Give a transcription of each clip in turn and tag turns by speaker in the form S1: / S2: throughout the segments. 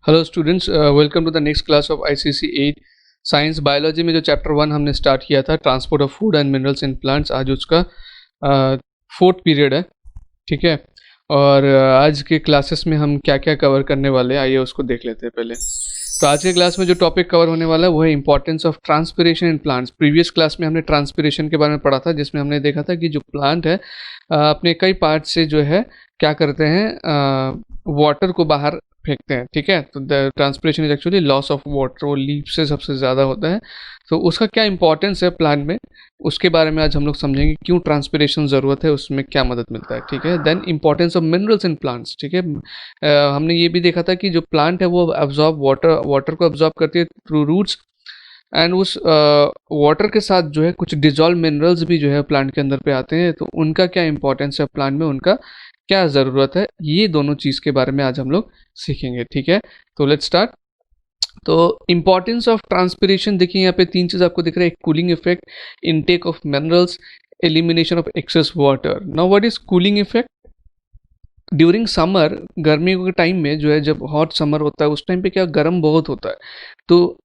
S1: Hello students, welcome to the next class of ICC 8 science biology में जो chapter 1 हमने start किया था, transport of food and minerals in plants. आज उसका फोर्थ पीरियड है। ठीक है। और आज के क्लासेस में हम क्या क्या कवर करने वाले हैं, आइए उसको देख लेते हैं पहले। तो आज के क्लास में जो टॉपिक कवर होने वाला है वो है importance of transpiration in plants. Previous class में हमने ट्रांसपिरेशन के बारे में पढ़ा था, जिसमें हमने देखा था कि जो प्लांट है अपने कई पार्ट से जो है क्या करते हैं, वाटर को बाहर फेंकते हैं। ठीक है। तो the transpiration is actually loss of water, वो लीफ से सबसे ज़्यादा होता है। तो उसका क्या इंपॉर्टेंस है प्लांट में, उसके बारे में आज हम लोग समझेंगे। क्यों ट्रांसपिरेशन ज़रूरत है, उसमें क्या मदद मिलता है। ठीक है। Then importance of minerals in plants. ठीक है। हमने ये भी देखा था कि जो प्लांट है वो अब्जॉर्ब वाटर को अब्जॉर्ब करती है थ्रू रूट्स, एंड उस वाटर के साथ जो है कुछ डिजॉल्व मिनरल्स भी जो है प्लांट के अंदर पे आते हैं। तो उनका क्या इंपॉर्टेंस है प्लांट में, उनका क्या ज़रूरत है, ये दोनों चीज़ के बारे में आज हम लोग सीखेंगे। ठीक है। तो लेट्स स्टार्ट। तो इंपॉर्टेंस ऑफ ट्रांसपिरेशन देखिए, यहाँ पे तीन चीज़ आपको दिख रहा है। एक cooling effect, intake of minerals, elimination of excess water. Now what is cooling effect? During summer, गर्मियों के टाइम में जो है, जब हॉट समर होता है उस टाइम पे क्या गर्म बहुत होता है। तो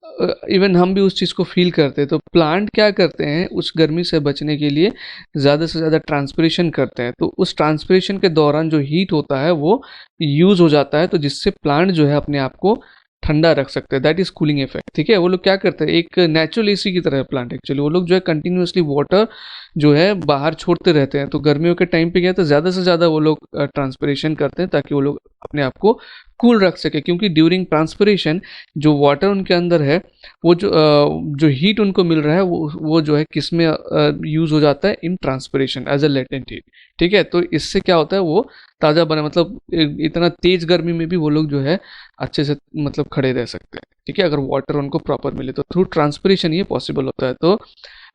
S1: इवन हम भी उस चीज़ को फील करते हैं। तो प्लांट क्या करते हैं, उस गर्मी से बचने के लिए ज़्यादा से ज़्यादा ट्रांसपिरेशन करते हैं। तो उस ट्रांसपिरेशन के दौरान जो हीट होता है वो यूज़ हो जाता है, तो जिससे प्लांट जो है अपने आप को ठंडा रख सकते हैं। That is cooling effect. ठीक है। वो लोग क्या करते हैं, एक नेचुरल एसी की तरह है प्लांट एक्चुअली। वो लोग जो है कंटिन्यूसली वाटर जो है बाहर छोड़ते रहते हैं। तो गर्मियों के टाइम पे क्या है, तो ज़्यादा से ज़्यादा वो लोग ट्रांसपिरेशन करते हैं ताकि वो लोग अपने आप को कूल रख सके। क्योंकि ड्यूरिंग ट्रांसपिरेशन जो वाटर उनके अंदर है, वो जो हीट उनको मिल रहा है वो जो है किस में यूज़ हो जाता है, in transpiration as a latent heat. ठीक है। तो इससे क्या होता है, वो ताज़ा बने, मतलब इतना तेज गर्मी में भी वो लोग जो है अच्छे से मतलब खड़े रह सकते हैं। ठीक है, अगर वाटर उनको प्रॉपर मिले तो थ्रू ट्रांसपिरेशन ये पॉसिबल होता है। तो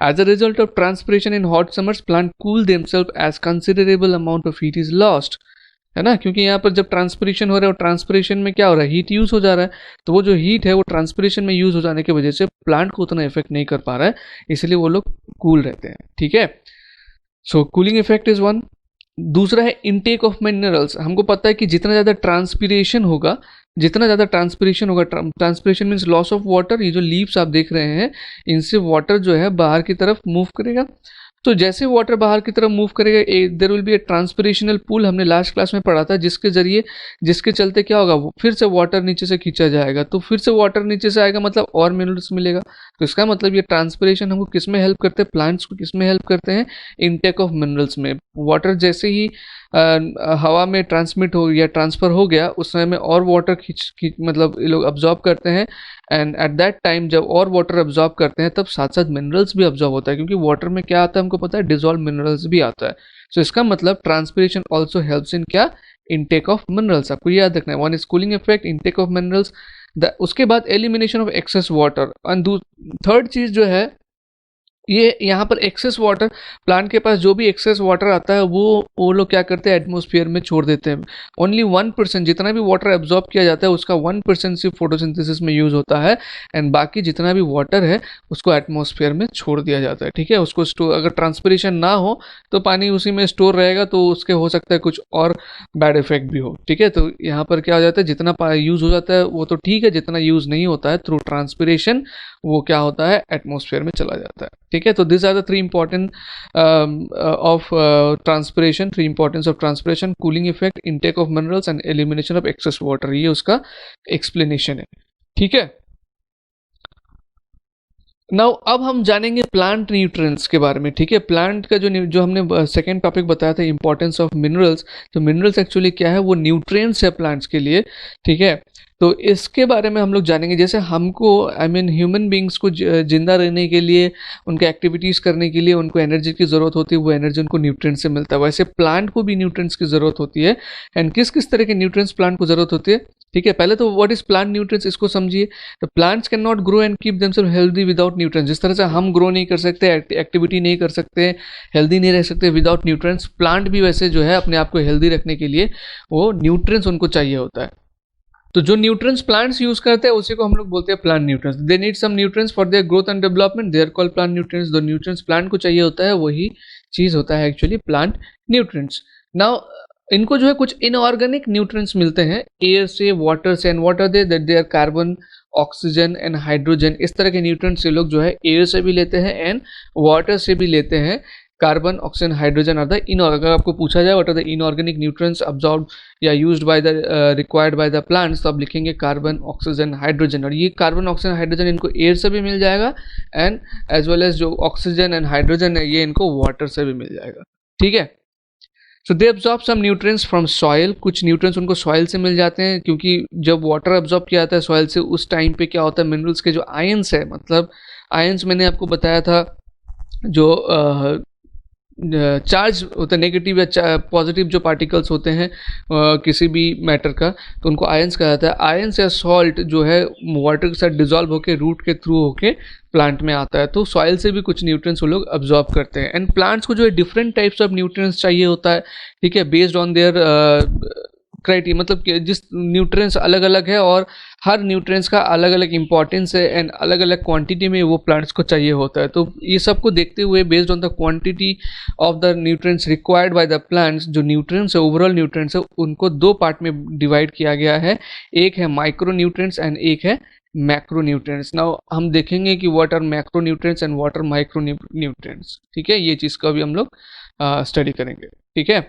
S1: as a result of transpiration in hot summers plant cool themselves as considerable amount of heat is lost, है ना। क्योंकि यहाँ पर जब ट्रांसपिरेशन हो रहा है और ट्रांसपिरेशन में क्या हो रहा है, हीट यूज़ हो जा रहा है। तो वो जो हीट है वो ट्रांसपिरेशन में यूज़ हो जाने की वजह से प्लांट को उतना इफेक्ट नहीं कर पा रहा है, इसलिए वो लोग कूल रहते हैं। ठीक है। सो कूलिंग इफेक्ट इज वन। दूसरा है इनटेक ऑफ मिनरल्स। हमको पता है कि जितना ज़्यादा ट्रांसपिरेशन होगा, transpiration means loss of water. ये जो लीव्स आप देख रहे हैं, इनसे वाटर जो है बाहर की तरफ मूव करेगा। तो जैसे वाटर बाहर की तरफ मूव करेगा, there will be a transpirational pool. हमने लास्ट क्लास में पढ़ा था, जिसके चलते क्या होगा, वो फिर से वाटर नीचे से खींचा जाएगा। तो फिर से वाटर नीचे से आएगा, मतलब और मिनरल्स मिलेगा। तो इसका मतलब ये ट्रांसपिरेशन हमको किस में हेल्प करते हैं, प्लांट्स को किस में हेल्प करते हैं, इनटेक ऑफ मिनरल्स में। वाटर जैसे ही हवा में ट्रांसमिट हो गया, ट्रांसफर हो गया, उस समय में और वाटर खींच मतलब ये लोग अब्जॉर्ब करते हैं। एंड एट दैट टाइम जब और वाटर अब्जॉर्ब करते हैं, तब साथ साथ मिनरल्स भी अब्जॉर्ब होता है। क्योंकि वाटर में क्या आता है हमको पता है, डिजॉल्व मिनरल्स भी आता है। सो इसका मतलब ट्रांसपिरेशन ऑल्सो हेल्प्स इन क्या, इनटेक ऑफ मिनरल्स। आपको याद रखना है, one is cooling effect, intake of minerals. उसके बाद elimination of excess water. And third चीज जो है, ये यहाँ पर एक्सेस वाटर, प्लांट के पास जो भी एक्सेस वाटर आता है वो लोग क्या करते हैं, एटमॉस्फेयर में छोड़ देते हैं। ओनली 1%, जितना भी वाटर एब्जॉर्ब किया जाता है उसका 1% सिर्फ फोटोसिंथेसिस में यूज़ होता है। एंड बाकी जितना भी वाटर है उसको एटमॉस्फेयर में छोड़ दिया जाता है। ठीक है। उसको स्टोर, अगर ट्रांसपिरेशन ना हो तो पानी उसी में स्टोर रहेगा, तो उसके हो सकता है कुछ और बैड इफेक्ट भी हो। ठीक है। तो यहाँ पर क्या हो जाता है, जितना यूज़ हो जाता है वो तो ठीक है, जितना यूज़ नहीं होता है थ्रू ट्रांसपिरेशन, वो क्या होता है, एटमॉस्फेयर में चला जाता है। ठीक है। तो this are the three important of transpiration, three importance of transpiration, cooling effect, intake of minerals and elimination of excess water. ये उसका एक्सप्लेनेशन है। ठीक है। नाउ अब हम जानेंगे प्लांट न्यूट्रिएंट्स के बारे में। ठीक है। प्लांट का जो हमने सेकेंड टॉपिक बताया था, इंपॉर्टेंस ऑफ मिनरल्स। तो मिनरल्स एक्चुअली क्या है, वो न्यूट्रिएंट्स है प्लांट्स के लिए। ठीक है। तो इसके बारे में हम लोग जानेंगे। जैसे हमको ह्यूमन बींग्स को जिंदा रहने के लिए, उनके एक्टिविटीज़ करने के लिए उनको एनर्जी की ज़रूरत होती है, वो एनर्जी उनको न्यूट्रिएंट से मिलता है। वैसे प्लांट को भी न्यूट्रिएंट्स की ज़रूरत होती है। एंड किस किस तरह के न्यूट्रिएंट्स प्लांट को ज़रूरत होती है। ठीक है। पहले तो व्हाट इज प्लांट न्यूट्रिएंट्स, इसको समझिए। तो plants can not grow and keep themselves healthy without nutrients. जिस तरह से हम ग्रो नहीं कर सकते, एक्टिविटी नहीं कर सकते, हेल्दी नहीं रह सकते विदाउट न्यूट्रिएंट्स, प्लांट भी वैसे जो है अपने आप को हेल्दी रखने के लिए वो न्यूट्रिएंट्स उनको चाहिए होता है। तो जो न्यूट्रिएंट्स प्लांट्स यूज करते हैं उसी को हम लोग बोलते हैं plant nutrients. They need some nutrients for their growth and development, they are called plant nutrients. जो न्यूट्रिएंट्स प्लांट को चाहिए होता है वही चीज होता है एक्चुअली प्लांट न्यूट्रिएंट्स। नाउ इनको जो है कुछ इनऑर्गेनिक न्यूट्रिएंट्स मिलते हैं एयर से, वाटर से, and what are they, that they are carbon, oxygen and hydrogen. इस तरह के न्यूट्रिएंट्स ये लोग जो है एयर से भी लेते हैं एंड वाटर से भी लेते हैं। Carbon, oxygen, hydrogen are the inorganic. अगर आपको पूछा जाए what are the inorganic nutrients absorbed या used by the required by the plants, तो आप लिखेंगे कार्बन, ऑक्सीजन, हाइड्रोजन। और ये कार्बन, ऑक्सीजन, हाइड्रोजन इनको एयर से भी मिल जाएगा एंड एज वेल एज जो ऑक्सीजन एंड हाइड्रोजन है ये इनको वाटर से भी मिल जाएगा। ठीक है, so they absorb some nutrients from soil. कुछ न्यूट्रिएंट्स उनको सॉइल से मिल जाते हैं, क्योंकि जब वाटर अब्जॉर्ब किया जाता है सॉइल से उस टाइम पे क्या होता है, मिनरल्स के जो आयंस है, मतलब आयंस मैंने आपको बताया था जो चार्ज होता है, नेगेटिव या पॉजिटिव जो पार्टिकल्स होते हैं किसी भी मैटर का, तो उनको आयंस कहा जाता है। आयंस या सॉल्ट जो है वाटर के साथ डिजॉल्व होकर रूट के थ्रू होके प्लांट में आता है, तो सॉइल से भी कुछ न्यूट्रिएंट्स वो लोग अब्जॉर्ब करते हैं। एंड प्लांट्स को जो है डिफरेंट टाइप्स ऑफ न्यूट्रिएंट्स चाहिए होता है, ठीक है, बेस्ड ऑन देयर क्राइटेरिया, मतलब कि जिस न्यूट्रिएंट्स अलग अलग है और हर न्यूट्रिएंट्स का अलग अलग इंपॉर्टेंस है एंड अलग अलग क्वांटिटी में वो प्लांट्स को चाहिए होता है। तो ये सबको देखते हुए based on the quantity of the nutrients required by the plants, जो न्यूट्रिएंट्स है ओवरऑल न्यूट्रिएंट्स है उनको दो पार्ट में डिवाइड किया गया है। एक है माइक्रो न्यूट्रिएंट्स एंड एक है मैक्रो न्यूट्रिएंट्स। नाउ हम देखेंगे कि what are macro nutrients and what are micro nutrients. ठीक है, ये चीज़ का भी हम लोग स्टडी करेंगे। ठीक है,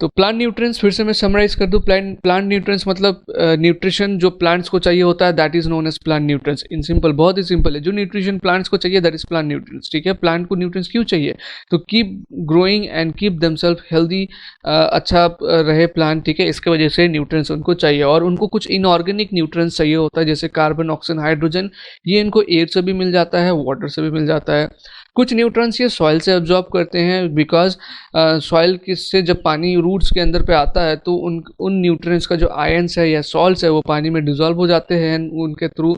S1: तो प्लांट न्यूट्रिएंट्स फिर से मैं समराइज कर दूं। प्लांट न्यूट्रिएंट्स मतलब न्यूट्रिशन जो प्लांट्स को चाहिए होता है, that is known as plant nutrients. In simple, बहुत ही सिंपल है, जो न्यूट्रिशन प्लांट्स को चाहिए दैट इज प्लांट न्यूट्रिएंट्स। ठीक है, प्लांट को न्यूट्रिएंट्स क्यों चाहिए, तो keep growing and keep themselves healthy, अच्छा रहे प्लांट। ठीक है, इसके वजह से न्यूट्रिएंट्स उनको चाहिए। और उनको कुछ इनऑर्गेनिक न्यूट्रिएंट्स चाहिए होता है, जैसे कार्बन, ऑक्सीजन, हाइड्रोजन, ये इनको एयर से भी मिल जाता है, वाटर से भी मिल जाता है। कुछ न्यूट्रिएंट्स ये सॉइल से एब्जॉर्ब करते हैं, बिकॉज सॉइल से जब पानी रूट्स के अंदर पे आता है तो उन न्यूट्रिएंट्स का जो आयंस है या सॉल्ट्स है वो पानी में डिजॉल्व हो जाते हैं, उनके थ्रू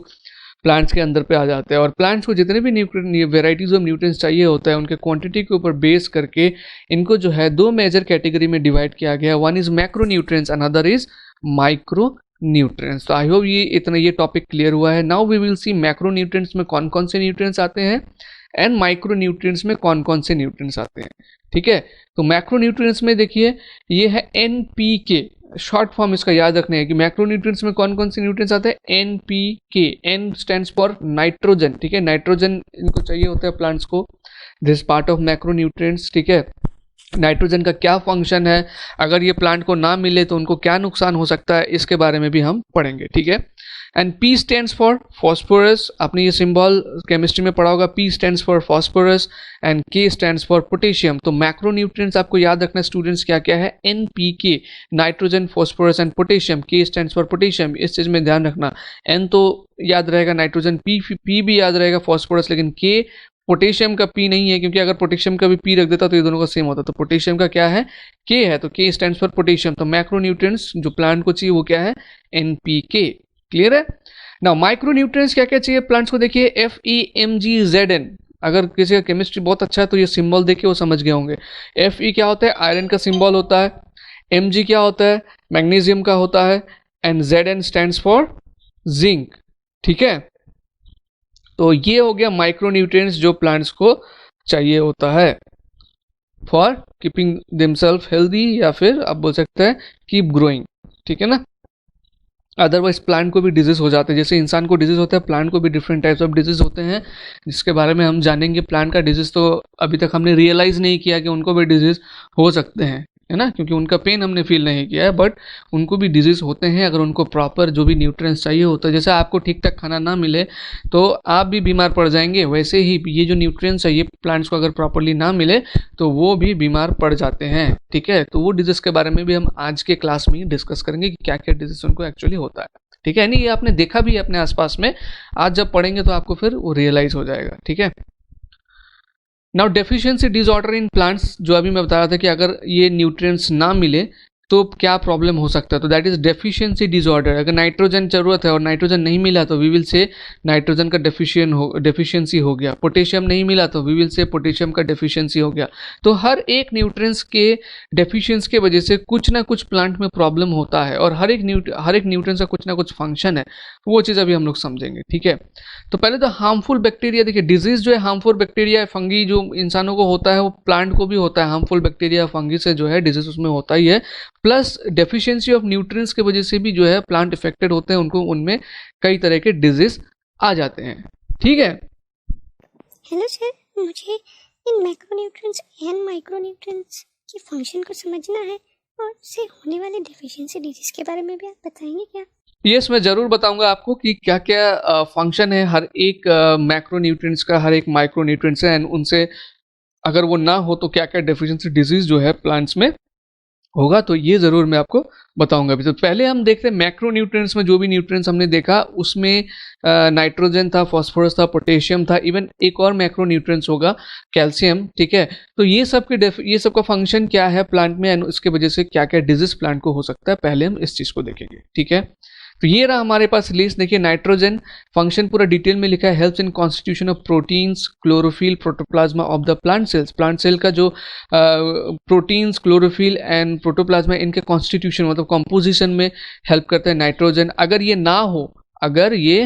S1: प्लांट्स के अंदर पे आ जाते हैं। और प्लांट्स को जितने भी वेराइटीज ऑफ न्यूट्रिएंट्स चाहिए होता है, उनके क्वांटिटी के ऊपर बेस करके इनको जो है दो मेजर कैटेगरी में डिवाइड किया गया है। One is macro nutrients, another is micro nutrients. तो आई होप ये टॉपिक क्लियर हुआ है। Now we will see macro nutrients में कौन कौन से न्यूट्रिएंट्स आते हैं एंड माइक्रो न्यूट्रिएंट्स में कौन कौन से न्यूट्रिएंट्स आते हैं। ठीक है, तो मैक्रो न्यूट्रिएंट्स में देखिए ये है NPK, शॉर्ट फॉर्म इसका याद रखना है कि मैक्रो न्यूट्रिएंट्स में कौन कौन से न्यूट्रिएंट्स आते हैं, NPK। N stands for nitrogen. ठीक है, नाइट्रोजन इनको चाहिए होता है प्लांट्स को, this part of macro nutrients. ठीक है, नाइट्रोजन का क्या फंक्शन है, अगर ये प्लांट को ना मिले तो उनको क्या नुकसान हो सकता है, इसके बारे में भी हम पढ़ेंगे। ठीक है, and P stands for phosphorus, आपने ये सिंबल केमिस्ट्री में पढ़ा होगा, P stands for phosphorus and K stands for potassium. तो मैक्रो न्यूट्रिएंट्स आपको याद रखना स्टूडेंट्स क्या क्या है, NPK, nitrogen, phosphorus and potassium. K stands for potassium, इस चीज़ में ध्यान रखना। N तो याद रहेगा नाइट्रोजन, P भी याद रहेगा फॉस्फोरस, लेकिन K पोटेशियम का P नहीं है, क्योंकि अगर पोटेशियम का भी P रख देता तो ये दोनों का सेम होता। तो पोटेशियम का क्या है, K है, तो K स्टैंड्स फॉर पोटेशियम। तो मैक्रो न्यूट्रिएंट्स जो प्लांट को चाहिए वो क्या है, NPK। क्लियर है। नाउ माइक्रो न्यूट्रिएंट्स क्या क्या चाहिए प्लांट्स को, देखिए FeMgZn। अगर किसी का केमिस्ट्री बहुत अच्छा है तो ये सिंबल देख के वो समझ गए होंगे। Fe क्या होता है, आयरन का सिंबल होता है। Mg क्या होता है, मैग्नीशियम का होता है। And Zn stands for zinc. ठीक है, तो ये हो गया माइक्रो न्यूट्रिएंट्स जो प्लांट्स को चाहिए होता है फॉर कीपिंग देमसेल्फ हेल्दी, या फिर आप बोल सकते हैं कीप ग्रोइंग। ठीक है ना, अदरवाइज प्लांट को भी डिजीज हो जाते हैं, जैसे इंसान को डिजीज होता है, प्लांट को भी डिफरेंट टाइप्स ऑफ डिजीज होते हैं, जिसके बारे में हम जानेंगे। प्लांट का डिजीज तो अभी तक हमने रियलाइज नहीं किया कि उनको भी डिजीज हो सकते हैं, है ना, क्योंकि उनका पेन हमने फील नहीं किया है, बट उनको भी डिजीज होते हैं अगर उनको प्रॉपर जो भी न्यूट्रिएंट्स चाहिए होता है। जैसे आपको ठीक ठाक खाना ना मिले तो आप भी बीमार पड़ जाएंगे, वैसे ही ये जो न्यूट्रिएंट्स है ये प्लांट्स को अगर प्रॉपरली ना मिले तो वो भी बीमार पड़ जाते हैं। ठीक है, तो वो डिजीज के बारे में भी हम आज के क्लास में ही डिस्कस करेंगे कि क्या क्या डिजीज उनको एक्चुअली होता है। ठीक है, नहीं ये आपने देखा भी है अपने आसपास में, आज जब पढ़ेंगे तो आपको फिर वो रियलाइज हो जाएगा। ठीक है, now deficiency disorder in plants, जो अभी मैं बता रहा था कि अगर ये न्यूट्रिएंट्स ना मिले तो क्या प्रॉब्लम हो सकता है, तो दैट इज डेफिशिएंसी डिसऑर्डर। अगर नाइट्रोजन जरूरत है और नाइट्रोजन नहीं मिला तो वी विल से नाइट्रोजन का डेफिशिएंसी हो गया। पोटेशियम नहीं मिला तो वी विल से पोटेशियम का डेफिशिएंसी हो गया। तो हर एक न्यूट्रिएंट्स के डेफिशिएंसी के वजह से कुछ ना कुछ प्लांट में प्रॉब्लम होता है, और हर एक न्यूट्रिएंट्स का कुछ ना कुछ फंक्शन है, वो चीज़ अभी हम लोग समझेंगे। ठीक है, तो पहले तो हार्मफुल बैक्टीरिया देखिए, डिजीज जो है हार्मफुल बैक्टीरिया फंगी जो इंसानों को होता है वो प्लांट को भी होता है। हार्मफुल बैक्टीरिया फंगी से जो है डिजीज उसमें होता ही है, प्लस डेफिशिएंसी ऑफ न्यूट्रिएंट्स की वजह से भी जो है प्लांट इफेक्टेड होते हैं, उनको उनमें कई तरह के डिजीज आ जाते हैं। ठीक है,
S2: हेलो सर, मुझे इन मैक्रोन्यूट्रिएंट्स एंड माइक्रोन्यूट्रिएंट्स के फंक्शन को समझना है और उससे होने वाले डेफिशिएंसी डिजीज के बारे में भी आप बताएंगे क्या?
S1: यस, मैं ज़रूर बताऊंगा आपको कि क्या क्या फंक्शन है हर एक मैक्रोन्यूट्रिएंट्स का, हर एक माइक्रोन्यूट्रिएंट्स है, एंड उनसे अगर वो ना हो तो क्या क्या डेफिशिएंसी डिजीज जो है प्लांट्स में होगा, तो ये ज़रूर मैं आपको बताऊंगा अभी। तो पहले हम देखते हैं मैक्रोन्यूट्रिएंट्स में जो भी न्यूट्रिएंट्स हमने देखा उसमें नाइट्रोजन था, फास्फोरस था, पोटेशियम था, इवन एक और मैक्रोन्यूट्रिएंट्स होगा कैल्शियम। ठीक है, तो ये सब का फंक्शन क्या है प्लांट में, एंड उसके वजह से क्या क्या डिजीज प्लांट को हो सकता है, पहले हम इस चीज़ को देखेंगे। ठीक है, तो ये रहा हमारे पास लिस्ट। देखिए, नाइट्रोजन फंक्शन पूरा डिटेल में लिखा है, helps in constitution of proteins, chlorophyll, protoplasm of the plant cells. Plant cell का जो प्रोटीन्स, क्लोरोफिल एंड प्रोटोप्लाज्मा, इनके कॉन्स्टिट्यूशन मतलब कॉम्पोजिशन में हेल्प करता है नाइट्रोजन। अगर ये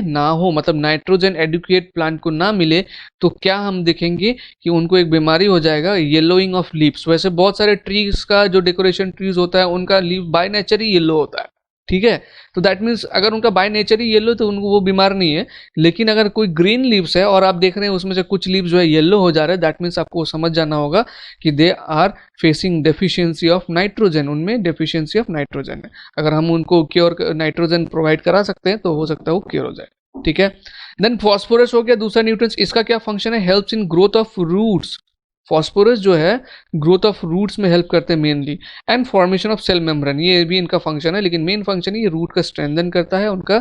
S1: ना हो मतलब नाइट्रोजन एडुकेट प्लांट को ना मिले तो क्या हम देखेंगे कि उनको एक बीमारी हो जाएगा, येलोइंग ऑफ लीव्स। वैसे बहुत सारे ट्रीज का जो डेकोरेशन ट्रीज होता है उनका leave by nature he yellow होता है। ठीक है, तो दैट मीन्स अगर उनका बाय नेचर ही येलो तो उनको वो बीमार नहीं है। लेकिन अगर कोई ग्रीन लीव्स है और आप देख रहे हैं उसमें से कुछ लीव्स जो है येलो हो जा रहे हैं, दैट मीन्स आपको समझ जाना होगा कि they are facing deficiency of nitrogen, उनमें डेफिशिएंसी ऑफ नाइट्रोजन है। अगर हम उनको क्योर नाइट्रोजन प्रोवाइड करा सकते हैं तो हो सकता है वो क्योर हो जाए। ठीक है, देन फॉस्फोरस हो गया दूसरा न्यूट्रिएंट। इसका क्या फंक्शन है, helps in growth of roots. Phosphorus जो है ग्रोथ ऑफ रूट्स में हेल्प करते हैं mainly, and formation of cell membrane, ये भी इनका फंक्शन है। लेकिन मेन फंक्शन ये रूट का स्ट्रेंथन करता है, उनका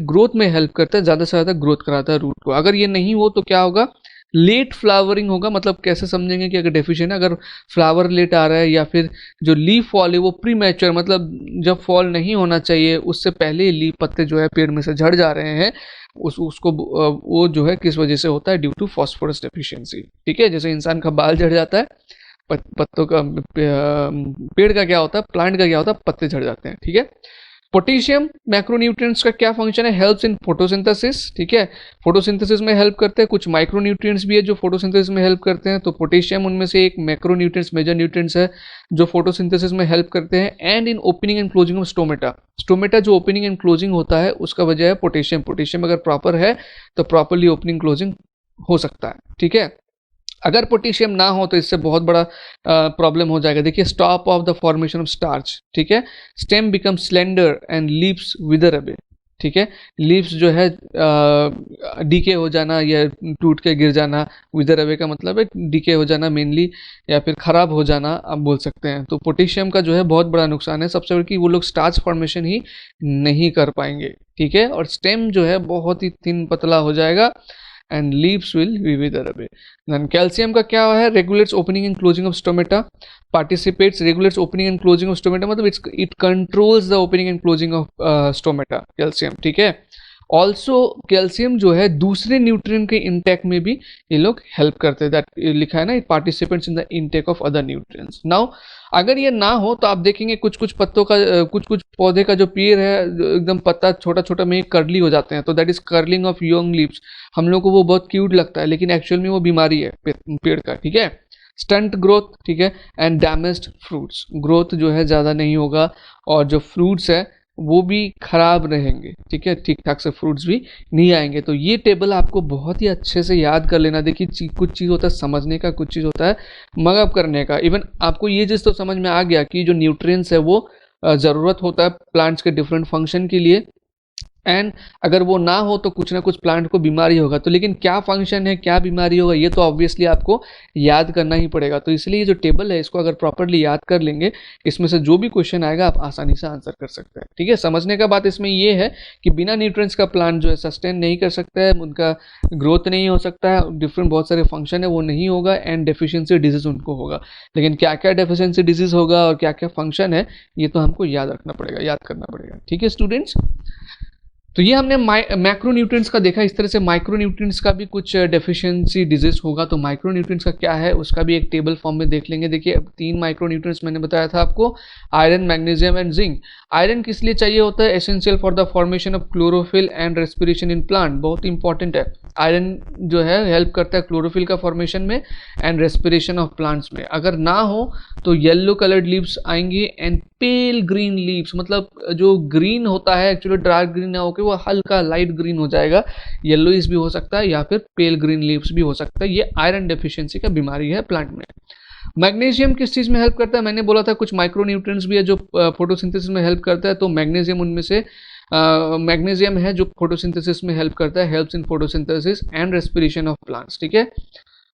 S1: ग्रोथ में हेल्प करता है, ज़्यादा से ज़्यादा ग्रोथ कराता है रूट को। अगर ये नहीं हो तो क्या होगा, लेट फ्लावरिंग होगा। मतलब कैसे समझेंगे कि अगर डेफिशिएंट है, अगर फ्लावर लेट आ रहा है या फिर जो लीफ फॉल है वो प्री मैच्योर, मतलब जब फॉल नहीं होना चाहिए उससे पहले लीफ पत्ते जो है पेड़ में से झड़ जा रहे हैं, उसको वो जो है किस वजह से होता है, ड्यू टू फॉस्फोरस डेफिशिएंसी। ठीक है, जैसे इंसान का बाल झड़ जाता है, पत्तों का पेड़ का क्या होता है, प्लांट का क्या होता है, पत्ते झड़ जाते हैं। ठीक है, पोटेशियम मैक्रोन्यूट्रिएंट्स का क्या फंक्शन है, हेल्प्स इन फोटोसिंथेसिस। ठीक है, फोटोसिंथेसिस में हेल्प करते हैं। कुछ माइक्रोन्यूट्रिएंट्स भी है जो फोटोसिंथेसिस में हेल्प करते हैं, तो पोटेशियम उनमें से एक मैक्रोन्यूट्रिएंट्स, मेजर न्यूट्रिएंट्स है जो फोटोसिंथेसिस में हेल्प करते हैं। And in opening and closing of stomata जो ओपनिंग एंड क्लोजिंग होता है उसका वजह है पोटेशियम अगर प्रॉपर है तो प्रॉपरली ओपनिंग क्लोजिंग हो सकता है। ठीक है, अगर पोटेशियम ना हो तो इससे बहुत बड़ा प्रॉब्लम हो जाएगा। देखिए, stop of the formation of starch. ठीक है, stem become slender and leaves विदर away. ठीक है, लीव्स जो है डीके हो जाना या टूट के गिर जाना, विदर अवे का मतलब है डीके हो जाना मेनली, या फिर खराब हो जाना आप बोल सकते हैं। तो पोटेशियम का जो है बहुत बड़ा नुकसान है। सबसे बड़ी वो लोग स्टार्च फॉर्मेशन ही नहीं कर पाएंगे। ठीक है, और स्टेम जो है बहुत ही थिन पतला हो जाएगा, and leaves will be wither away. Then calcium का क्या है, regulates opening and closing of stomata, regulates opening and closing of stomata, मतलब it controls the opening and closing of stomata, calcium। ठीक है, ऑल्सो कैल्शियम जो है दूसरे nutrient के इंटेक में भी ये लोग हेल्प करते हैं। दैट लिखा है ना, it participates in the intake of other nutrients. Now अगर ये ना हो तो आप देखेंगे कुछ पत्तों का, कुछ पौधे का जो पेड़ है एकदम पत्ता छोटा छोटा में कर्ली हो जाते हैं, तो that is curling of young leaves. हम लोग को वो बहुत क्यूट लगता है लेकिन एक्चुअल में वो बीमारी है पेड़ का। ठीक है, स्टंट ग्रोथ। ठीक है, एंड डैमेज्ड फ्रूट्स, ग्रोथ जो है ज़्यादा नहीं होगा और जो फ्रूट्स है वो भी खराब रहेंगे। ठीक है, ठीक ठाक से फ्रूट्स भी नहीं आएंगे। तो ये टेबल आपको बहुत ही अच्छे से याद कर लेना। देखिए, कुछ चीज़ होता है समझने का, कुछ चीज़ होता है मगअप करने का। इवन आपको ये चीज़ तो समझ में आ गया कि जो न्यूट्रिएंट्स है वो ज़रूरत होता है प्लांट्स के डिफरेंट फंक्शन के लिए, एंड अगर वो ना हो तो कुछ ना कुछ प्लांट को बीमारी होगा। तो लेकिन क्या फंक्शन है, क्या बीमारी होगा, ये तो ऑब्वियसली आपको याद करना ही पड़ेगा। तो इसलिए ये जो टेबल है इसको अगर प्रॉपरली याद कर लेंगे, इसमें से जो भी क्वेश्चन आएगा आप आसानी से आंसर कर सकते हैं। ठीक है, समझने का बात इसमें ये है कि बिना न्यूट्रिएंट्स का प्लांट जो है सस्टेन नहीं कर सकता है, उनका ग्रोथ नहीं हो सकता है, डिफरेंट बहुत सारे फंक्शन है वो नहीं होगा, एंड डेफिशिएंसी डिजीज उनको होगा। लेकिन क्या क्या डेफिशिएंसी डिजीज होगा और क्या क्या फंक्शन है ये तो हमको याद रखना पड़ेगा, याद करना पड़ेगा। ठीक है स्टूडेंट्स, तो ये हमने मैक्रोन्यूट्रिएंट्स का देखा। इस तरह से माइक्रोन्यूट्रिएंट्स का भी कुछ डेफिशिएंसी डिजीज होगा, तो माइक्रोन्यूट्रिएंट्स का क्या है उसका भी एक टेबल फॉर्म में देख लेंगे। देखिए अब 3 माइक्रोन्यूट्रिएंट्स मैंने बताया था आपको, iron, magnesium and zinc. Iron किस लिए चाहिए होता है? Essential for the formation of chlorophyll and respiration in plant, बहुत इंपॉर्टेंट है। आयरन जो है हेल्प करता है क्लोरोफिल का फॉर्मेशन में एंड रेस्पिरेशन ऑफ प्लांट्स में। अगर ना हो तो येलो कलर्ड लीव्स आएंगे एंड पेल ग्रीन लीव्स, मतलब जो ग्रीन होता है एक्चुअली डार्क ग्रीन ना होकर वो हल्का लाइट ग्रीन हो जाएगा, येलोइश भी हो सकता है या फिर पेल ग्रीन लीव्स भी हो सकता है। ये आयरन डेफिशिएंसी का बीमारी है प्लांट में। मैग्नीशियम किस चीज़ में हेल्प करता है? मैंने बोला था कुछ माइक्रोन्यूट्रिएंट्स भी है जो फोटोसिंथेसिस में हेल्प करता है, तो मैग्नीशियम उनमें से मैग्नीशियम है जो फोटोसिंथेसिस में हेल्प करता है, helps in photosynthesis and respiration of plants. ठीक है,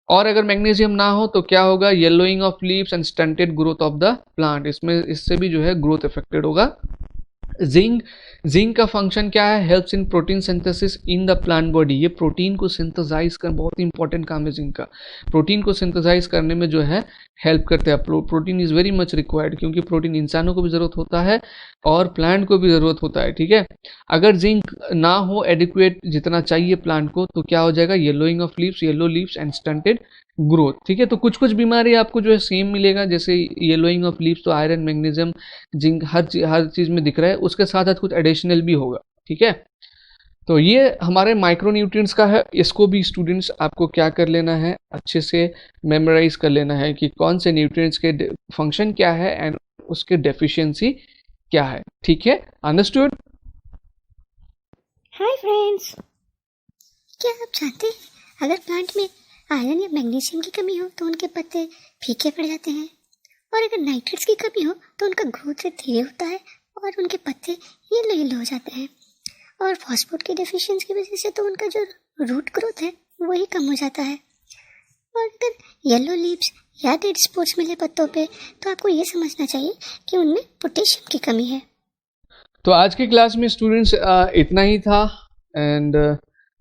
S1: और अगर मैग्नीशियम ना हो तो क्या होगा? Yellowing of leaves and stunted growth of the plant, इससे भी जो है ग्रोथ अफेक्टेड होगा। जिंक का फंक्शन क्या है? Helps in protein synthesis in the plant body, ये प्रोटीन को सिंथेसाइज कर, बहुत इंपॉर्टेंट काम है जिंक का। प्रोटीन को सिंथेसाइज करने में जो है हेल्प करते हैं। Protein is very much required, क्योंकि प्रोटीन इंसानों को भी ज़रूरत होता है और प्लांट को भी ज़रूरत होता है। ठीक है, अगर जिंक ना हो एडिक्वेट जितना चाहिए प्लांट को तो क्या हो जाएगा? Yellowing of leaves, yellow leaves and stunted growth. ठीक है, तो कुछ कुछ बीमारी आपको जो है सेम मिलेगा, जैसे येलोइंग ऑफ लीव्स तो आयरन, मैग्नीशियम, जिंक हर चीज़ में दिख रहा है, उसके साथ साथ कुछ एडिशनल भी होगा। ठीक है, तो ये हमारे माइक्रोन्यूट्रिएंट्स का है। इसको भी स्टूडेंट्स आपको क्या कर लेना है, अच्छे से मेमोराइज कर लेना है कि कौन से न्यूट्रिएंट्स के फंक्शन क्या है एंड उसके डेफिशिएंसी क्या है। ठीक है, अंडरस्टूड?
S2: हाय फ्रेंड्स, क्या आप जानते हैं अगर प्लांट में आयरन या मैग्नीशियम की कमी हो तो उनके पत्ते फीके पड़ जाते हैं, और अगर नाइट्रेट्स की कमी हो तो उनका ग्रोथ रेट धीरे होता है और उनके पत्ते येलो येलो हो जाते हैं, और फॉस्फोरेट की डेफिशिएंसी की वजह से तो उनका जो रूट ग्रोथ है वही कम हो जाता है। और अगर येलो लीव्स या डेड स्पॉट्स मिले पत्तों पे तो आपको ये समझना चाहिए कि उनमें पोटेशियम की कमी है।
S1: तो आज की क्लास में स्टूडेंट्स इतना ही था, एंड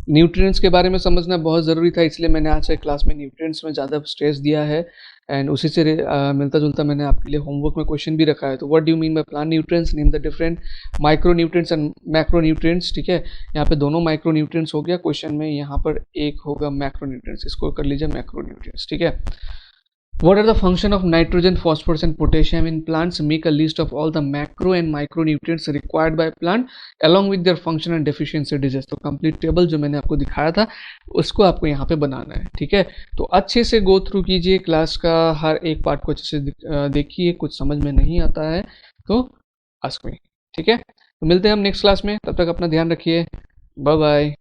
S1: न्यूट्रिएंट्स के बारे में समझना बहुत ज़रूरी था, इसलिए मैंने आज की क्लास में न्यूट्रिएंट्स में ज़्यादा स्ट्रेस दिया है। एंड उसी से मिलता जुलता मैंने आपके लिए होमवर्क में क्वेश्चन भी रखा है। तो what do you mean by plant nutrients? Name the different micro nutrients and macro nutrients. ठीक है, यहाँ पे दोनों माइक्रो न्यूट्रिएंट्स हो गया क्वेश्चन में, यहाँ पर एक होगा मैक्रो न्यूट्रिएंट्स, इसको कर लीजिए मैक्रो न्यूट्रिएंट्स। ठीक है, what are the function of nitrogen, phosphorus and potassium in plants? Make a list of all the macro and micronutrients required by plant along with their function and deficiency disease। तो complete table जो मैंने आपको दिखाया था उसको आपको यहाँ पे बनाना है। ठीक है, तो अच्छे से गो थ्रू कीजिए क्लास का, हर एक पार्ट को अच्छे से देखिए, कुछ समझ में नहीं आता है तो आस्क मी। ठीक है, तो मिलते हैं हम नेक्स्ट क्लास में, तब तक अपना ध्यान रखिए, बाय बाय।